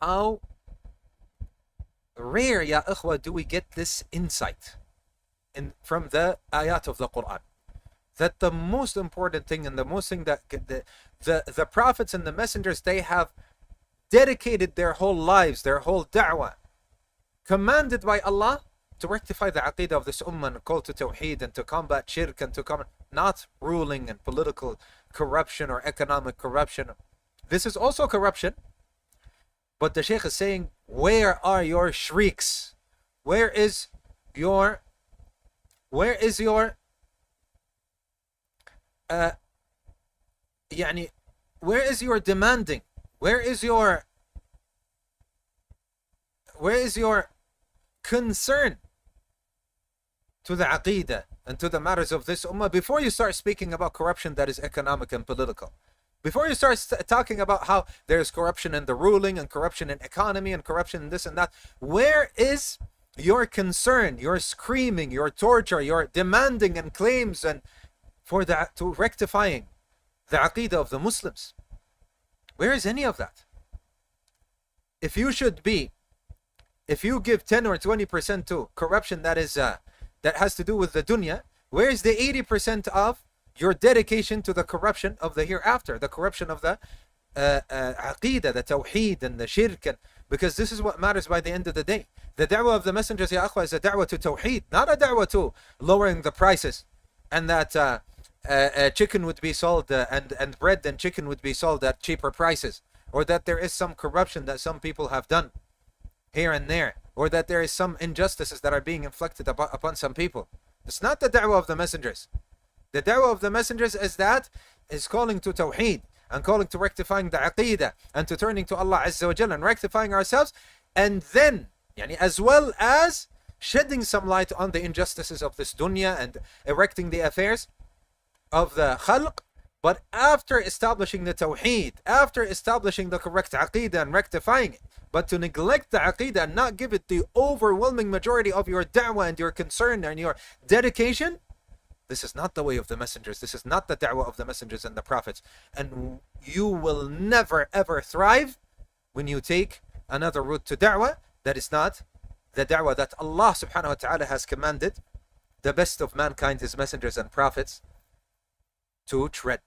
how rare, ya ikhwa, do we get this insight from the ayat of the Quran. That the most important thing and the most thing that the prophets and the messengers, they have dedicated their whole lives, their whole da'wah, commanded by Allah to rectify the aqidah of this ummah and call to Tawheed and to combat shirk and to combat not ruling and political corruption or economic corruption. This is also corruption. But the Shaykh is saying, where are your shrieks? Where is your يعني where is your demanding? Where is your concern to the aqidah and to the matters of this ummah before you start speaking about corruption that is economic and political? Before you start talking about how there's corruption in the ruling and corruption in economy and corruption in this and that, where is your concern, your screaming, your torture, your demanding and claims and to rectifying the aqidah of the Muslims? Where is any of that? If you give 10 or 20% to corruption that has to do with the dunya, where is the 80% of your dedication to the corruption of the hereafter, the corruption of the aqidah, the tawheed and the shirk? Because this is what matters by the end of the day. The da'wah of the messengers, ya akhwa, is a da'wah to tawheed, not a da'wah to lowering the prices and that chicken would be sold and bread and chicken would be sold at cheaper prices, or that there is some corruption that some people have done here and there, or that there is some injustices that are being inflicted upon some people. It's not the da'wah of the messengers. The da'wah of the messengers is calling to tawheed and calling to rectifying the aqidah and to turning to Allah Azza wa Jalla and rectifying ourselves, and then as well as shedding some light on the injustices of this dunya and erecting the affairs of the khalq. But after establishing the tawheed, after establishing the correct aqidah and rectifying it, but to neglect the aqidah and not give it the overwhelming majority of your da'wah and your concern and your dedication, this is not the way of the messengers. This is not the da'wah of the messengers and the prophets. And you will never ever thrive when you take another route to da'wah that is not the da'wah that Allah subhanahu wa ta'ala has commanded the best of mankind, his messengers and prophets, to tread.